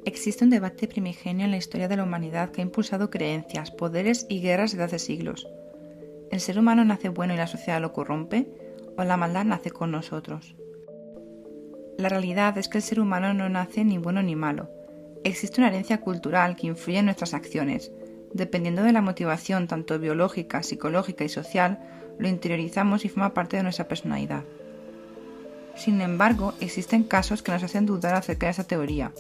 Existe un debate primigenio en la historia de la humanidad que ha impulsado creencias, poderes y guerras desde hace siglos. ¿El ser humano nace bueno y la sociedad lo corrompe? ¿O la maldad nace con nosotros? La realidad es que el ser humano no nace ni bueno ni malo. Existe una herencia cultural que influye en nuestras acciones. Dependiendo de la motivación tanto biológica, psicológica y social, lo interiorizamos y forma parte de nuestra personalidad. Sin embargo, existen casos que nos hacen dudar acerca de esa teoría.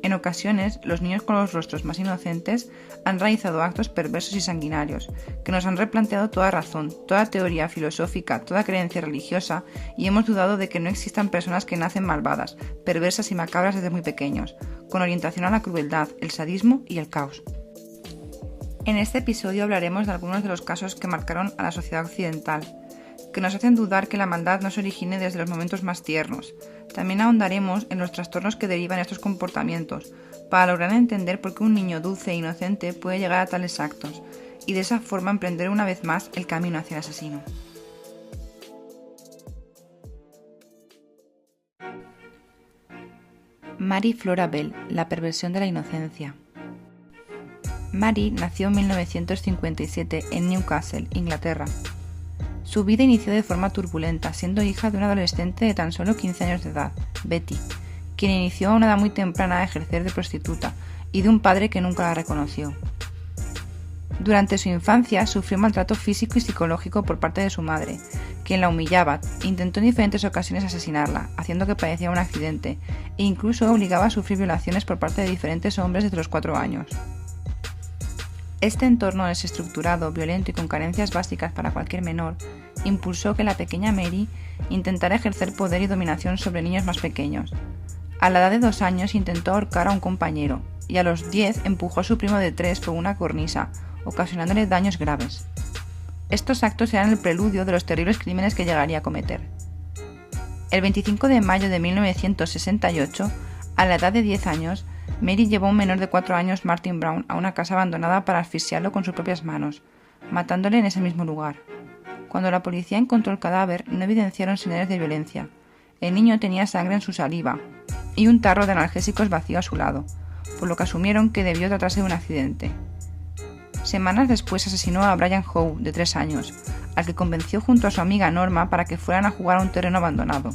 En ocasiones, los niños con los rostros más inocentes han realizado actos perversos y sanguinarios, que nos han replanteado toda razón, toda teoría filosófica, toda creencia religiosa, y hemos dudado de que no existan personas que nacen malvadas, perversas y macabras desde muy pequeños, con orientación a la crueldad, el sadismo y el caos. En este episodio hablaremos de algunos de los casos que marcaron a la sociedad occidental, que nos hacen dudar que la maldad no se origine desde los momentos más tiernos. También ahondaremos en los trastornos que derivan estos comportamientos, para lograr entender por qué un niño dulce e inocente puede llegar a tales actos, y de esa forma emprender una vez más el camino hacia el asesino. Mary Flora Bell, la perversión de la inocencia. Mary nació en 1957 en Newcastle, Inglaterra. Su vida inició de forma turbulenta, siendo hija de una adolescente de tan solo 15 años de edad, Betty, quien inició a una edad muy temprana a ejercer de prostituta, y de un padre que nunca la reconoció. Durante su infancia sufrió maltrato físico y psicológico por parte de su madre, quien la humillaba, intentó en diferentes ocasiones asesinarla, haciendo que padeciera un accidente, e incluso obligaba a sufrir violaciones por parte de diferentes hombres desde los 4 años. Este entorno desestructurado, violento y con carencias básicas para cualquier menor, impulsó que la pequeña Mary intentara ejercer poder y dominación sobre niños más pequeños. A la edad de 2 años intentó ahorcar a un compañero, y a los 10 empujó a su primo de 3 por una cornisa, ocasionándole daños graves. Estos actos eran el preludio de los terribles crímenes que llegaría a cometer. El 25 de mayo de 1968, a la edad de 10 años, Mary llevó a un menor de 4 años, Martin Brown, a una casa abandonada para asfixiarlo con sus propias manos, matándole en ese mismo lugar. Cuando la policía encontró el cadáver, no evidenciaron señales de violencia. El niño tenía sangre en su saliva y un tarro de analgésicos vacío a su lado, por lo que asumieron que debió tratarse de un accidente. Semanas después asesinó a Brian Howe, de 3 años, al que convenció junto a su amiga Norma para que fueran a jugar a un terreno abandonado.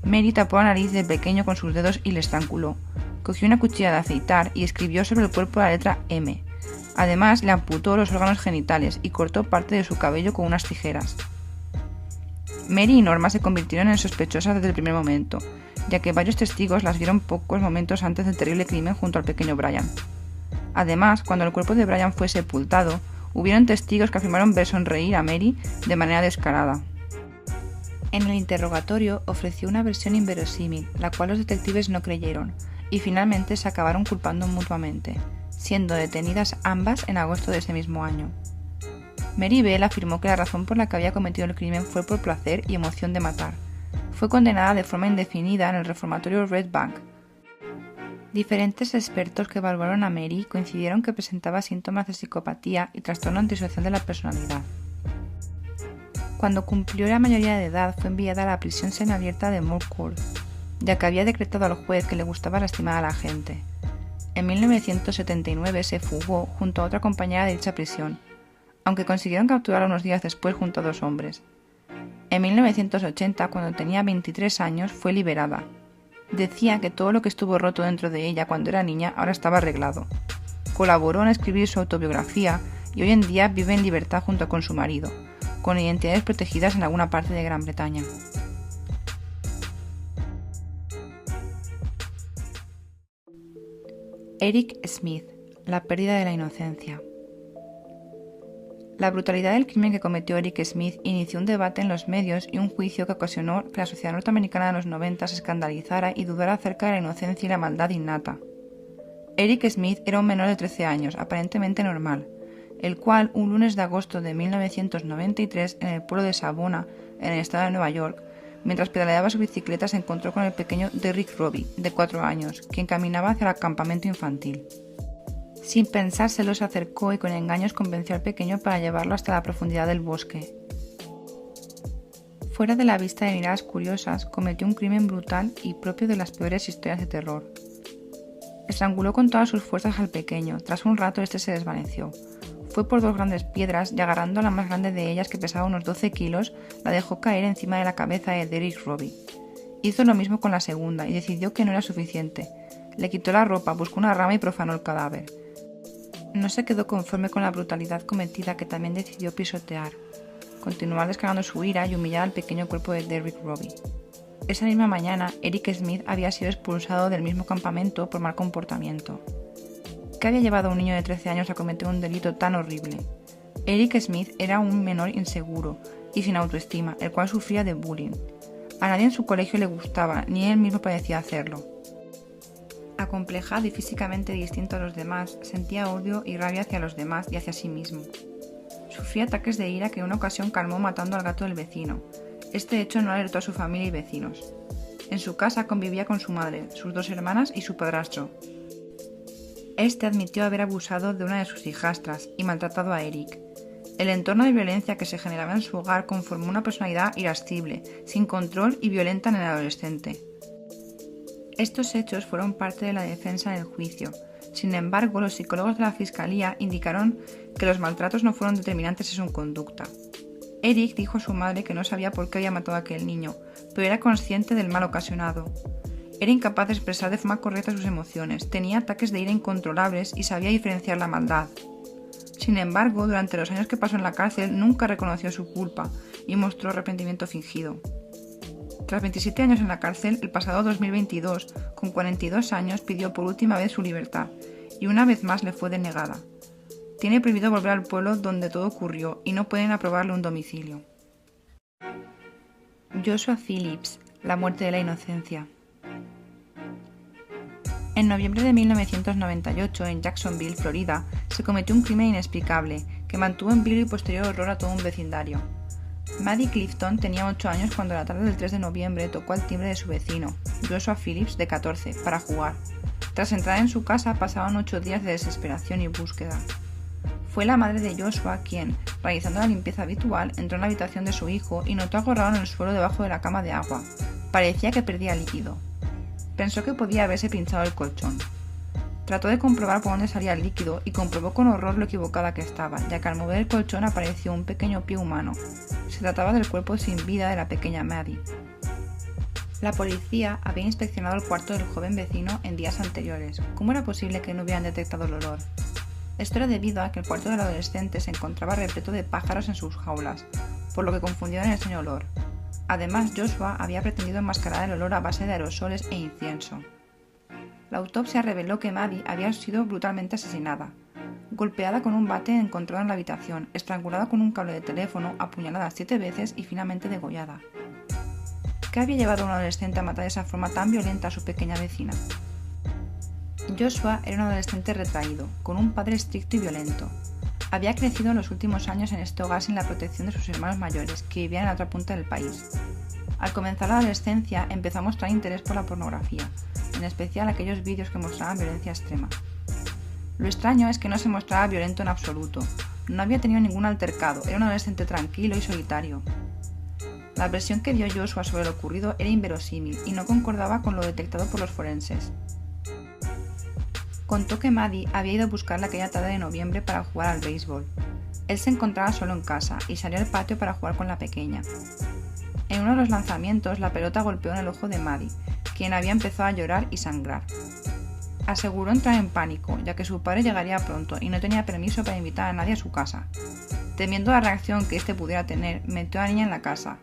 Mary tapó la nariz del pequeño con sus dedos y le estranguló. Cogió una cuchilla de afeitar y escribió sobre el cuerpo la letra M. Además, le amputó los órganos genitales y cortó parte de su cabello con unas tijeras. Mary y Norma se convirtieron en sospechosas desde el primer momento, ya que varios testigos las vieron pocos momentos antes del terrible crimen junto al pequeño Brian. Además, cuando el cuerpo de Brian fue sepultado, hubieron testigos que afirmaron ver sonreír a Mary de manera descarada. En el interrogatorio ofreció una versión inverosímil, la cual los detectives no creyeron, y finalmente se acabaron culpando mutuamente, siendo detenidas ambas en agosto de ese mismo año. Mary Bell afirmó que la razón por la que había cometido el crimen fue por placer y emoción de matar. Fue condenada de forma indefinida en el reformatorio Red Bank. Diferentes expertos que evaluaron a Mary coincidieron que presentaba síntomas de psicopatía y trastorno antisocial de la personalidad. Cuando cumplió la mayoría de edad fue enviada a la prisión semiabierta de Moor Court, ya que había decretado al juez que le gustaba lastimar a la gente. En 1979 se fugó junto a otra compañera de dicha prisión, aunque consiguieron capturarla unos días después junto a 2 hombres. En 1980, cuando tenía 23 años, fue liberada. Decía que todo lo que estuvo roto dentro de ella cuando era niña ahora estaba arreglado. Colaboró en escribir su autobiografía y hoy en día vive en libertad junto con su marido, con identidades protegidas en alguna parte de Gran Bretaña. Eric Smith, la pérdida de la inocencia. La brutalidad del crimen que cometió Eric Smith inició un debate en los medios y un juicio que ocasionó que la sociedad norteamericana de los 90 se escandalizara y dudara acerca de la inocencia y la maldad innata. Eric Smith era un menor de 13 años, aparentemente normal, el cual, un lunes de agosto de 1993, en el pueblo de Savona, en el estado de Nueva York, mientras pedaleaba su bicicleta se encontró con el pequeño Derrick Robbie, de 4 años, quien caminaba hacia el campamento infantil. Sin pensárselo se acercó y con engaños convenció al pequeño para llevarlo hasta la profundidad del bosque. Fuera de la vista de miradas curiosas, cometió un crimen brutal y propio de las peores historias de terror. Estranguló con todas sus fuerzas al pequeño. Tras un rato este se desvaneció. Fue por 2 grandes piedras y agarrando a la más grande de ellas, que pesaba unos 12 kilos, la dejó caer encima de la cabeza de Derrick Robbie. Hizo lo mismo con la segunda y decidió que no era suficiente. Le quitó la ropa, buscó una rama y profanó el cadáver. No se quedó conforme con la brutalidad cometida, que también decidió pisotear. Continuó descargando su ira y humillar al pequeño cuerpo de Derrick Robbie. Esa misma mañana, Eric Smith había sido expulsado del mismo campamento por mal comportamiento. ¿Qué había llevado a un niño de 13 años a cometer un delito tan horrible? Eric Smith era un menor inseguro y sin autoestima, el cual sufría de bullying. A nadie en su colegio le gustaba, ni él mismo parecía hacerlo. Acomplejado y físicamente distinto a los demás, sentía odio y rabia hacia los demás y hacia sí mismo. Sufría ataques de ira que en una ocasión calmó matando al gato del vecino. Este hecho no alertó a su familia y vecinos. En su casa convivía con su madre, sus 2 hermanas y su padrastro. Este admitió haber abusado de una de sus hijastras y maltratado a Eric. El entorno de violencia que se generaba en su hogar conformó una personalidad irascible, sin control y violenta en el adolescente. Estos hechos fueron parte de la defensa en el juicio. Sin embargo, los psicólogos de la fiscalía indicaron que los maltratos no fueron determinantes en su conducta. Eric dijo a su madre que no sabía por qué había matado a aquel niño, pero era consciente del mal ocasionado. Era incapaz de expresar de forma correcta sus emociones, tenía ataques de ira incontrolables y sabía diferenciar la maldad. Sin embargo, durante los años que pasó en la cárcel nunca reconoció su culpa y mostró arrepentimiento fingido. Tras 27 años en la cárcel, el pasado 2022, con 42 años, pidió por última vez su libertad y una vez más le fue denegada. Tiene prohibido volver al pueblo donde todo ocurrió y no pueden aprobarle un domicilio. Joshua Phillips, la muerte de la inocencia. En noviembre de 1998, en Jacksonville, Florida, se cometió un crimen inexplicable que mantuvo en vilo y posterior horror a todo un vecindario. Maddie Clifton tenía 8 años cuando la tarde del 3 de noviembre tocó al timbre de su vecino, Joshua Phillips, de 14, para jugar. Tras entrar en su casa pasaban 8 días de desesperación y búsqueda. Fue la madre de Joshua quien, realizando la limpieza habitual, entró en la habitación de su hijo y notó agarrado en el suelo debajo de la cama de agua. Parecía que perdía líquido. Pensó que podía haberse pinchado el colchón. Trató de comprobar por dónde salía el líquido y comprobó con horror lo equivocada que estaba, ya que al mover el colchón apareció un pequeño pie humano. Se trataba del cuerpo sin vida de la pequeña Maddie. La policía había inspeccionado el cuarto del joven vecino en días anteriores. ¿Cómo era posible que no hubieran detectado el olor? Esto era debido a que el cuarto del adolescente se encontraba repleto de pájaros en sus jaulas, por lo que confundieron el extraño olor. Además, Joshua había pretendido enmascarar el olor a base de aerosoles e incienso. La autopsia reveló que Maddie había sido brutalmente asesinada, golpeada con un bate encontrado en la habitación, estrangulada con un cable de teléfono, apuñalada 7 veces y finalmente degollada. ¿Qué había llevado a un adolescente a matar de esa forma tan violenta a su pequeña vecina? Joshua era un adolescente retraído, con un padre estricto y violento. Había crecido en los últimos años en este hogar sin la protección de sus hermanos mayores, que vivían en la otra punta del país. Al comenzar la adolescencia, empezó a mostrar interés por la pornografía, en especial aquellos vídeos que mostraban violencia extrema. Lo extraño es que no se mostraba violento en absoluto, no había tenido ningún altercado, era un adolescente tranquilo y solitario. La versión que dio Joshua sobre lo ocurrido era inverosímil y no concordaba con lo detectado por los forenses. Contó que Maddie había ido a buscarla aquella tarde de noviembre para jugar al béisbol. Él se encontraba solo en casa y salió al patio para jugar con la pequeña. En uno de los lanzamientos, la pelota golpeó en el ojo de Maddie, quien había empezado a llorar y sangrar. Aseguró entrar en pánico, ya que su padre llegaría pronto y no tenía permiso para invitar a nadie a su casa. Temiendo la reacción que éste pudiera tener, metió a la niña en la casa.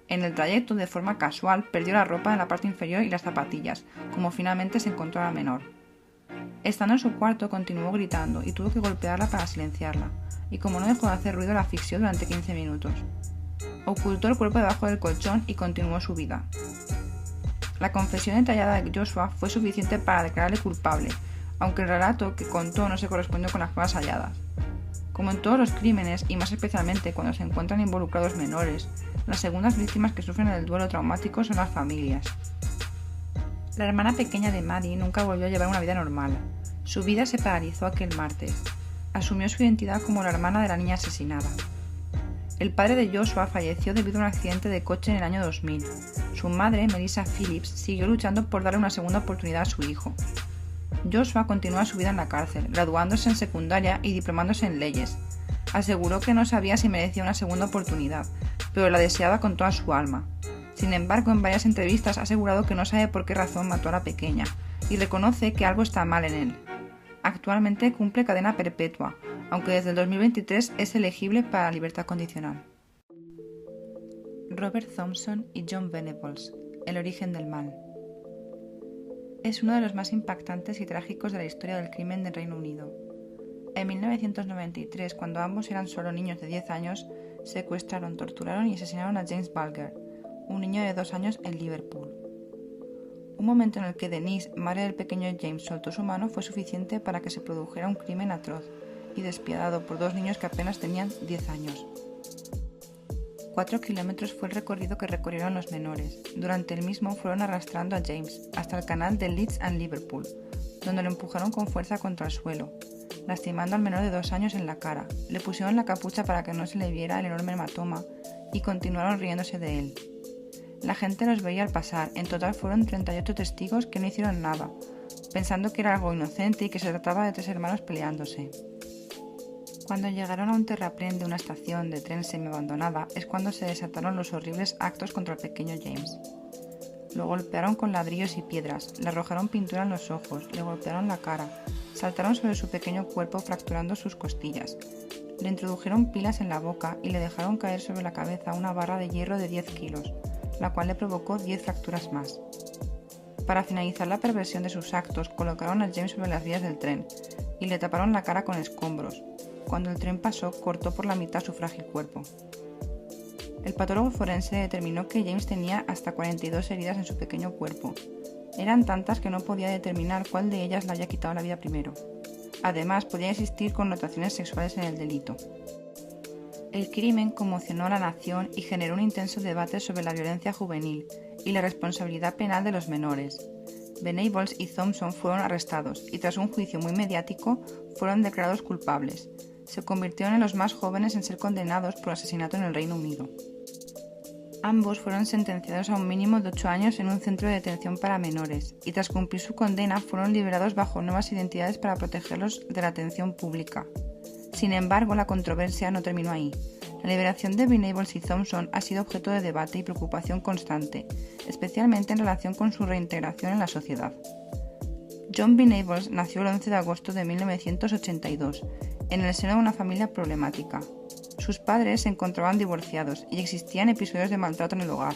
En el trayecto, de forma casual, perdió la ropa en la parte inferior y las zapatillas, como finalmente se encontró a la menor. Estando en su cuarto, continuó gritando y tuvo que golpearla para silenciarla, y como no dejó de hacer ruido, la asfixió durante 15 minutos. Ocultó el cuerpo debajo del colchón y continuó su vida. La confesión detallada de Joshua fue suficiente para declararle culpable, aunque el relato que contó no se correspondió con las pruebas halladas. Como en todos los crímenes, y más especialmente cuando se encuentran involucrados menores, las segundas víctimas que sufren el duelo traumático son las familias. La hermana pequeña de Maddie nunca volvió a llevar una vida normal. Su vida se paralizó aquel martes. Asumió su identidad como la hermana de la niña asesinada. El padre de Joshua falleció debido a un accidente de coche en el año 2000. Su madre, Melissa Phillips, siguió luchando por darle una segunda oportunidad a su hijo. Joshua continúa su vida en la cárcel, graduándose en secundaria y diplomándose en leyes. Aseguró que no sabía si merecía una segunda oportunidad, pero la deseaba con toda su alma. Sin embargo, en varias entrevistas ha asegurado que no sabe por qué razón mató a la pequeña, y reconoce que algo está mal en él. Actualmente cumple cadena perpetua, aunque desde el 2023 es elegible para libertad condicional. Robert Thompson y John Venables, el origen del mal. Es uno de los más impactantes y trágicos de la historia del crimen del Reino Unido. En 1993, cuando ambos eran solo niños de 10 años, secuestraron, torturaron y asesinaron a James Bulger, un niño de 2 años en Liverpool. Un momento en el que Denise, madre del pequeño James, soltó su mano fue suficiente para que se produjera un crimen atroz y despiadado por 2 niños que apenas tenían 10 años. 4 kilómetros fue el recorrido que recorrieron los menores. Durante el mismo fueron arrastrando a James hasta el canal de Leeds and Liverpool, donde lo empujaron con fuerza contra el suelo, lastimando al menor de 2 años en la cara. Le pusieron la capucha para que no se le viera el enorme hematoma y continuaron riéndose de él. La gente los veía al pasar. En total fueron 38 testigos que no hicieron nada, pensando que era algo inocente y que se trataba de 3 hermanos peleándose. Cuando llegaron a un terraplén de una estación de tren semi-abandonada es cuando se desataron los horribles actos contra el pequeño James. Lo golpearon con ladrillos y piedras, le arrojaron pintura en los ojos, le golpearon la cara, saltaron sobre su pequeño cuerpo fracturando sus costillas, le introdujeron pilas en la boca y le dejaron caer sobre la cabeza una barra de hierro de 10 kilos, la cual le provocó 10 fracturas más. Para finalizar la perversión de sus actos, colocaron a James sobre las vías del tren y le taparon la cara con escombros. Cuando el tren pasó, cortó por la mitad su frágil cuerpo. El patólogo forense determinó que James tenía hasta 42 heridas en su pequeño cuerpo. Eran tantas que no podía determinar cuál de ellas le había quitado la vida primero. Además, podía existir connotaciones sexuales en el delito. El crimen conmocionó a la nación y generó un intenso debate sobre la violencia juvenil y la responsabilidad penal de los menores. Venables y Thompson fueron arrestados y tras un juicio muy mediático fueron declarados culpables. Se convirtieron en los más jóvenes en ser condenados por asesinato en el Reino Unido. Ambos fueron sentenciados a un mínimo de 8 años en un centro de detención para menores y tras cumplir su condena fueron liberados bajo nuevas identidades para protegerlos de la atención pública. Sin embargo, la controversia no terminó ahí. La liberación de Venables y Thompson ha sido objeto de debate y preocupación constante, especialmente en relación con su reintegración en la sociedad. John Venables nació el 11 de agosto de 1982, en el seno de una familia problemática. Sus padres se encontraban divorciados y existían episodios de maltrato en el hogar.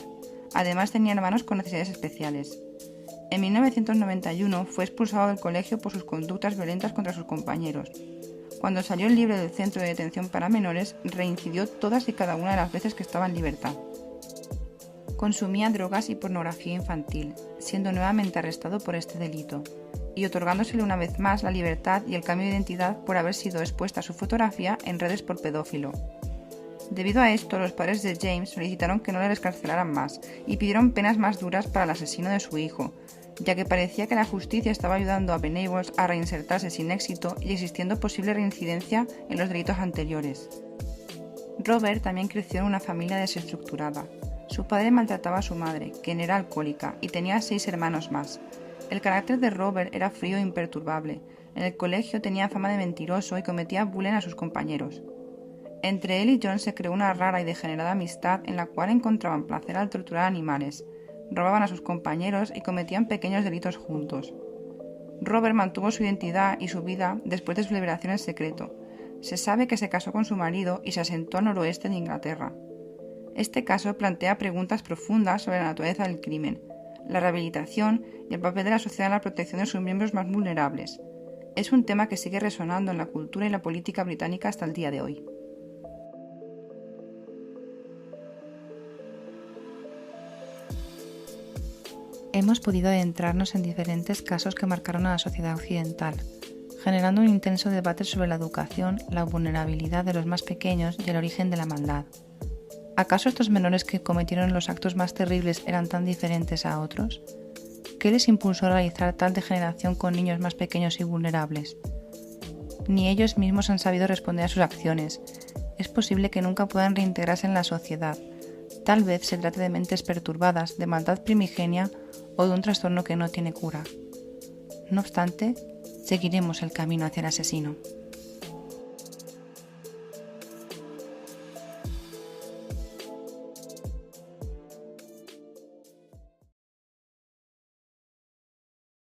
Además tenía hermanos con necesidades especiales. En 1991 fue expulsado del colegio por sus conductas violentas contra sus compañeros. Cuando salió libre del centro de detención para menores, reincidió todas y cada una de las veces que estaba en libertad. Consumía drogas y pornografía infantil, siendo nuevamente arrestado por este delito, y otorgándosele una vez más la libertad y el cambio de identidad por haber sido expuesta su fotografía en redes por pedófilo. Debido a esto, los padres de James solicitaron que no le excarcelaran más y pidieron penas más duras para el asesino de su hijo, ya que parecía que la justicia estaba ayudando a Venables a reinsertarse sin éxito y existiendo posible reincidencia en los delitos anteriores. Robert también creció en una familia desestructurada. Su padre maltrataba a su madre, quien era alcohólica, y tenía 6 hermanos más. El carácter de Robert era frío e imperturbable. En el colegio tenía fama de mentiroso y cometía bullying a sus compañeros. Entre él y John se creó una rara y degenerada amistad en la cual encontraban placer al torturar animales, robaban a sus compañeros y cometían pequeños delitos juntos. Robert mantuvo su identidad y su vida después de su liberación en secreto. Se sabe que se casó con su marido y se asentó al noroeste de Inglaterra. Este caso plantea preguntas profundas sobre la naturaleza del crimen, la rehabilitación y el papel de la sociedad en la protección de sus miembros más vulnerables. Es un tema que sigue resonando en la cultura y la política británica hasta el día de hoy. Hemos podido adentrarnos en diferentes casos que marcaron a la sociedad occidental, generando un intenso debate sobre la educación, la vulnerabilidad de los más pequeños y el origen de la maldad. ¿Acaso estos menores que cometieron los actos más terribles eran tan diferentes a otros? ¿Qué les impulsó a realizar tal degeneración con niños más pequeños y vulnerables? Ni ellos mismos han sabido responder a sus acciones. Es posible que nunca puedan reintegrarse en la sociedad. Tal vez se trate de mentes perturbadas, de maldad primigenia o de un trastorno que no tiene cura. No obstante, seguiremos el camino hacia el asesino.